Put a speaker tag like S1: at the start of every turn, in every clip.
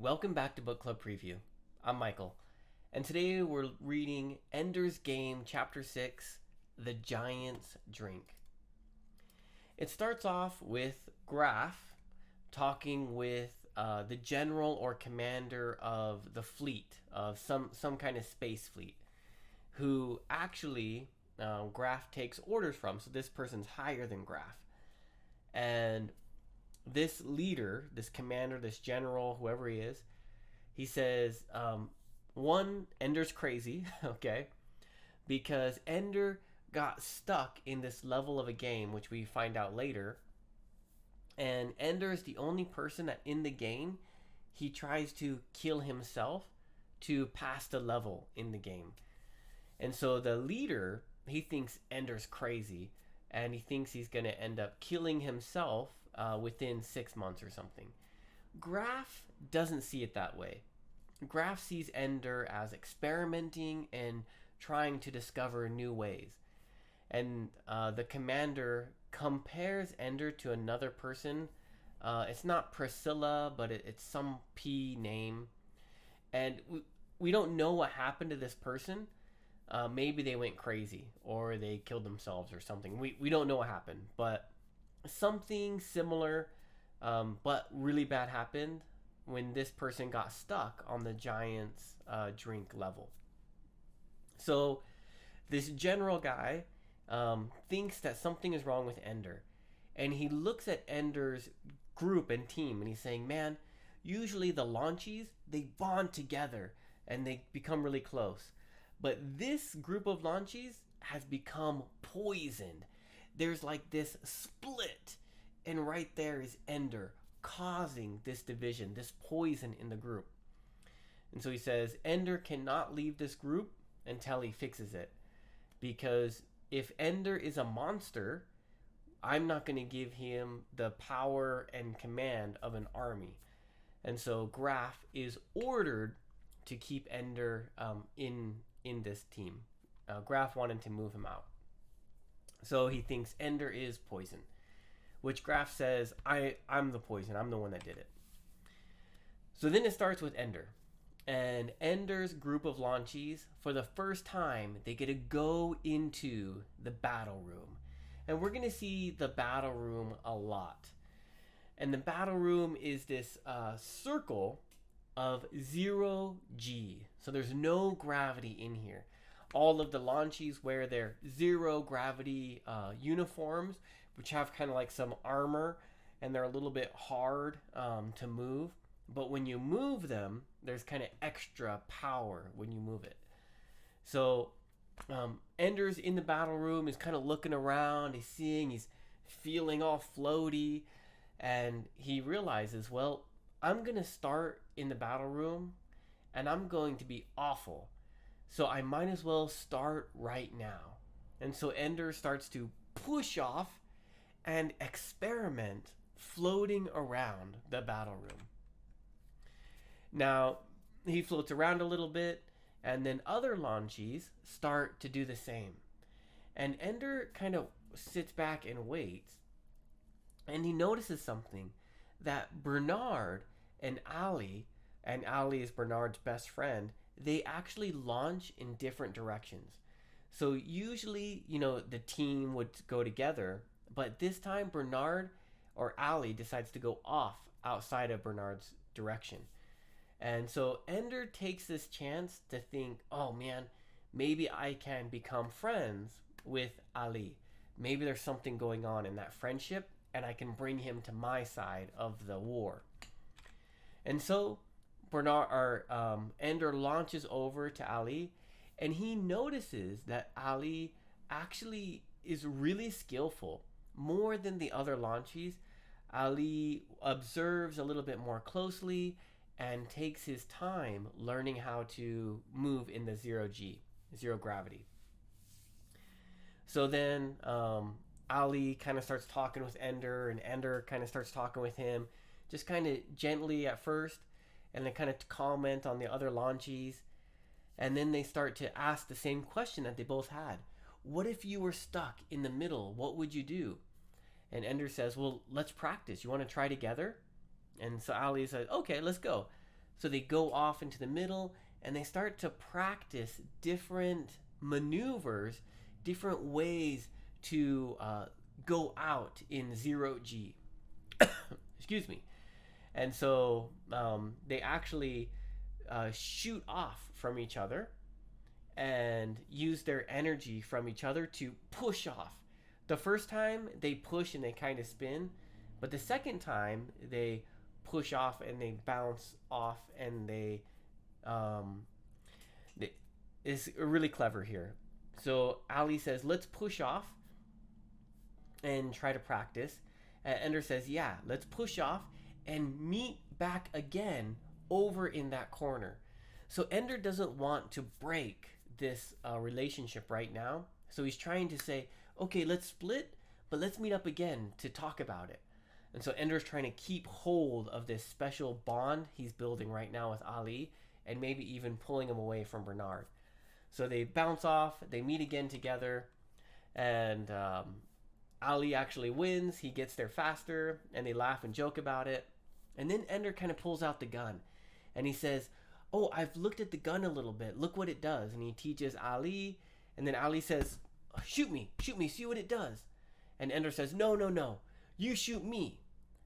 S1: Welcome back to Book Club Preview. I'm Michael, and today we're reading Ender's Game, Chapter 6, The Giant's Drink. It starts off with Graf talking with the general or commander of the fleet, of some kind of space fleet, who actually Graf takes orders from, so this person's higher than Graf. And this leader, this commander, this general, whoever he is, he says, one, Ender's crazy, okay? Because Ender got stuck in this level of a game, which we find out later. And Ender is the only person that in the game, he tries to kill himself to pass the level in the game. And so the leader, he thinks Ender's crazy, and he thinks he's going to end up killing himself within 6 months or something. Graf doesn't see it that way. Graf sees Ender as experimenting and trying to discover new ways. And the commander compares Ender to another person. It's not Priscilla, but it's some P name. And we don't know what happened to this person. Maybe they went crazy or they killed themselves or something. We don't know what happened, but something similar but really bad happened when this person got stuck on the giant's drink level. So this general guy thinks that something is wrong with Ender, and he looks at Ender's group and team, and he's saying, man, usually the launchies, they bond together and they become really close, but this group of launchies has become poisoned. There's like this split, and right there is Ender causing this division, this poison in the group. And so he says Ender cannot leave this group until he fixes it, because if Ender is a monster, I'm not going to give him the power and command of an army. And so Graf is ordered to keep Ender in this team. Graf wanted to move him out. So he thinks Ender is poison, which Graf says, I'm the poison. I'm the one that did it. So then it starts with Ender. And Ender's group of launchies, for the first time, they get to go into the battle room. And we're going to see the battle room a lot. And the battle room is this circle of 0G. So there's no gravity in here. All of the launchies wear their zero gravity uniforms, which have kind of like some armor, and they're a little bit hard to move. But when you move them, there's kind of extra power when you move it. So Ender's in the battle room, is kind of looking around, he's feeling all floaty, and he realizes, well, I'm going to start in the battle room, and I'm going to be awful. So I might as well start right now. And so Ender starts to push off and experiment floating around the battle room. Now, he floats around a little bit, and then other launchies start to do the same. And Ender kind of sits back and waits, and he notices something, that Bernard and Ali is Bernard's best friend, they actually launch in different directions. So usually, the team would go together, but this time Bernard or Ali decides to go off outside of Bernard's direction. And so Ender takes this chance to think, oh man, maybe I can become friends with Ali. Maybe there's something going on in that friendship, and I can bring him to my side of the war. And so Ender launches over to Ali, and he notices that Ali actually is really skillful, more than the other launchies. Ali observes a little bit more closely and takes his time learning how to move in the 0G, zero gravity. So then Ali kind of starts talking with Ender, and Ender kind of starts talking with him, just kind of gently at first, and then kind of comment on the other launchies. And then they start to ask the same question that they both had. What if you were stuck in the middle? What would you do? And Ender says, well, let's practice. You want to try together? And so Ali says, okay, let's go. So they go off into the middle and they start to practice different maneuvers, different ways to go out in 0G. Excuse me. And so they actually shoot off from each other and use their energy from each other to push off. The first time they push and they kind of spin, but the second time they push off and they bounce off and they is really clever here. So Ali says, let's push off and try to practice. And Ender says, yeah, let's push off and meet back again over in that corner. So Ender doesn't want to break this relationship right now. So he's trying to say, okay, let's split, but let's meet up again to talk about it. And so Ender's trying to keep hold of this special bond he's building right now with Ali, and maybe even pulling him away from Bernard. So they bounce off, they meet again together, and Ali actually wins. He gets there faster, and they laugh and joke about it. And then Ender kind of pulls out the gun, and he says, oh, I've looked at the gun a little bit. Look what it does. And he teaches Ali, and then Ali says, shoot me, see what it does. And Ender says, no, you shoot me.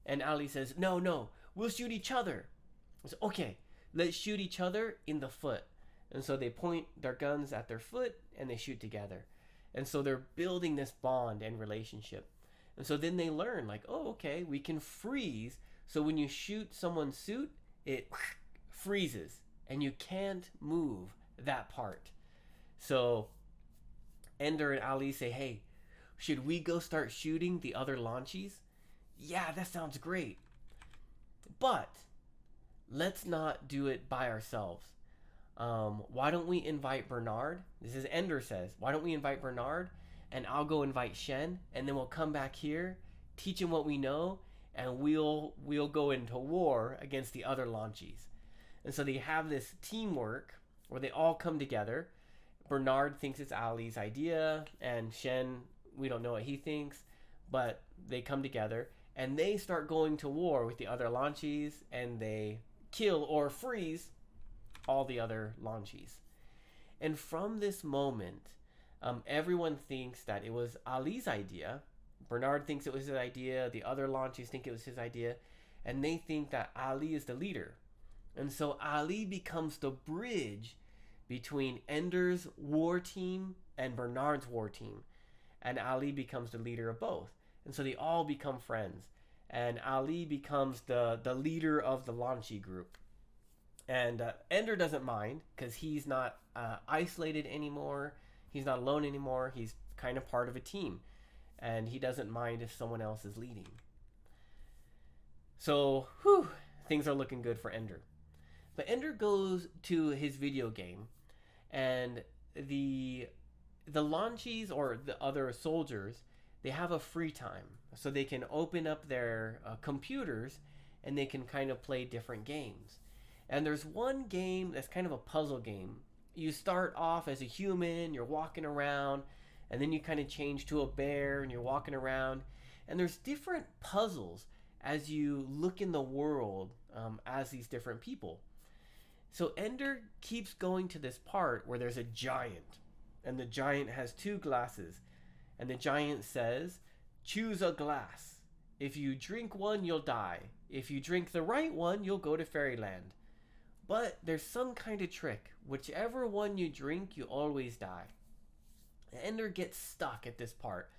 S1: And Ali says, no, we'll shoot each other. I said, okay, let's shoot each other in the foot. And so they point their guns at their foot and they shoot together. And so they're building this bond and relationship. And so then they learn, like, oh, okay, we can freeze. So when you shoot someone's suit, it freezes and you can't move that part. So Ender and Ali say, hey, should we go start shooting the other launchies? Yeah, that sounds great. But let's not do it by ourselves. Why don't we invite Bernard? This is Ender says. Why don't we invite Bernard? And I'll go invite Shen, and then we'll come back here, teach him what we know, and we'll go into war against the other launchies. And so they have this teamwork where they all come together. Bernard thinks it's Ali's idea, and Shen, we don't know what he thinks, but they come together and they start going to war with the other launchies, and they kill or freeze all the other launchies. And from this moment, everyone thinks that it was Ali's idea. Bernard thinks it was his idea. The other launchies think it was his idea. And they think that Ali is the leader. And so Ali becomes the bridge between Ender's war team and Bernard's war team. And Ali becomes the leader of both. And so they all become friends. And Ali becomes the leader of the Lanchi group. And Ender doesn't mind because he's not isolated anymore. He's not alone anymore. He's kind of part of a team. And he doesn't mind if someone else is leading. So, things are looking good for Ender. But Ender goes to his video game, and the launchies or the other soldiers, they have a free time. So they can open up their computers and they can kind of play different games. And there's one game that's kind of a puzzle game. You start off as a human, you're walking around, and then you kind of change to a bear and you're walking around. And there's different puzzles as you look in the world as these different people. So Ender keeps going to this part where there's a giant, and the giant has two glasses, and the giant says, choose a glass. If you drink one, you'll die. If you drink the right one, you'll go to fairyland. But there's some kind of trick. Whichever one you drink, you always die. Ender gets stuck at this part.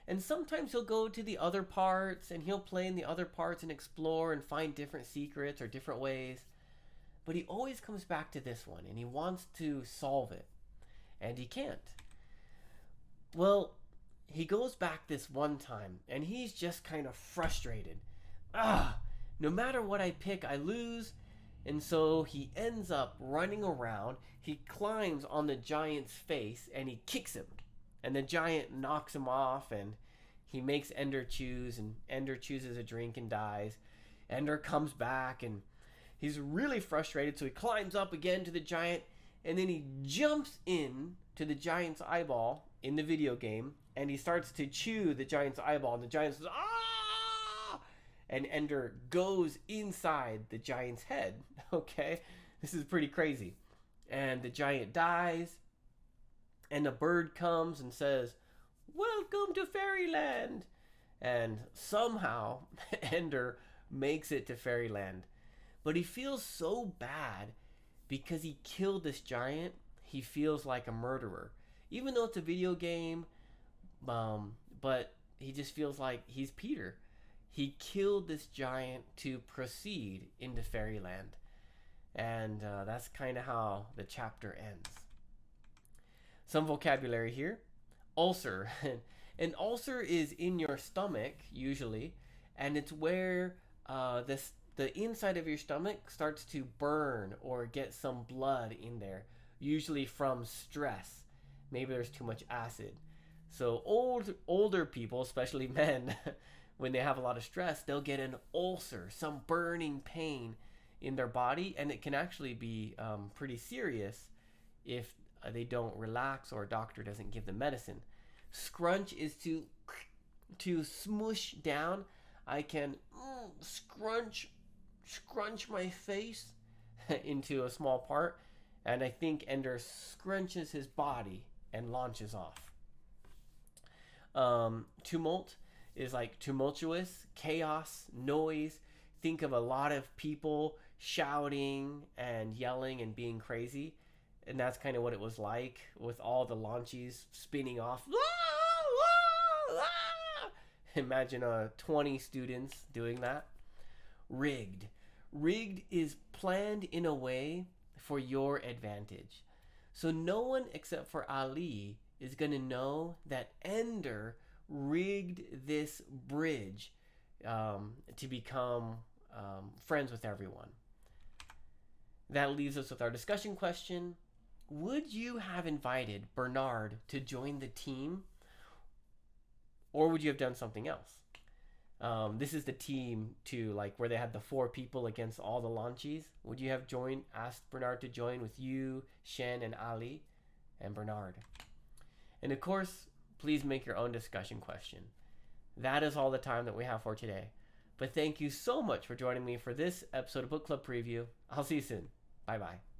S1: And sometimes he'll go to the other parts, and he'll play in the other parts and explore and find different secrets or different ways. But he always comes back to this one, and he wants to solve it. And he can't. Well, he goes back this one time, and he's just kind of frustrated. No matter what I pick, I lose. And so he ends up running around. He climbs on the giant's face, and he kicks him. And the giant knocks him off, and he makes Ender choose, and Ender chooses a drink and dies. Ender comes back, and he's really frustrated, so he climbs up again to the giant, and then he jumps in to the giant's eyeball in the video game, and he starts to chew the giant's eyeball, and the giant says, ah! and Ender goes inside the giant's head. Okay, this is pretty crazy. And the giant dies, and a bird comes and says, "Welcome to Fairyland." And somehow Ender makes it to Fairyland. But he feels so bad because he killed this giant. He feels like a murderer. Even though it's a video game, but he just feels like he's Peter. He killed this giant to proceed into Fairyland. And that's kind of how the chapter ends. Some vocabulary here. Ulcer. An ulcer is in your stomach, usually, and it's where the inside of your stomach starts to burn or get some blood in there, usually from stress. Maybe there's too much acid. So older people, especially men, when they have a lot of stress, they'll get an ulcer, some burning pain in their body, and it can actually be pretty serious if they don't relax or a doctor doesn't give them medicine. Scrunch is to smush down. I can scrunch my face into a small part, and I think Ender scrunches his body and launches off. Tumult is like tumultuous, chaos, noise. Think of a lot of people shouting and yelling and being crazy. And that's kind of what it was like with all the launchies spinning off. Imagine 20 students doing that. Rigged. Rigged is planned in a way for your advantage. So no one except for Ali is going to know that Ender rigged this bridge to become friends with everyone. That leaves us with our discussion question. Would you have invited Bernard to join the team, or would you have done something else? This is the team to where they had the 4 people against all the launchies. Would you have asked Bernard to join with you, Shen, and Ali, and Bernard? And of course, please make your own discussion question. That is all the time that we have for today. But thank you so much for joining me for this episode of Book Club Preview. I'll see you soon. Bye-bye.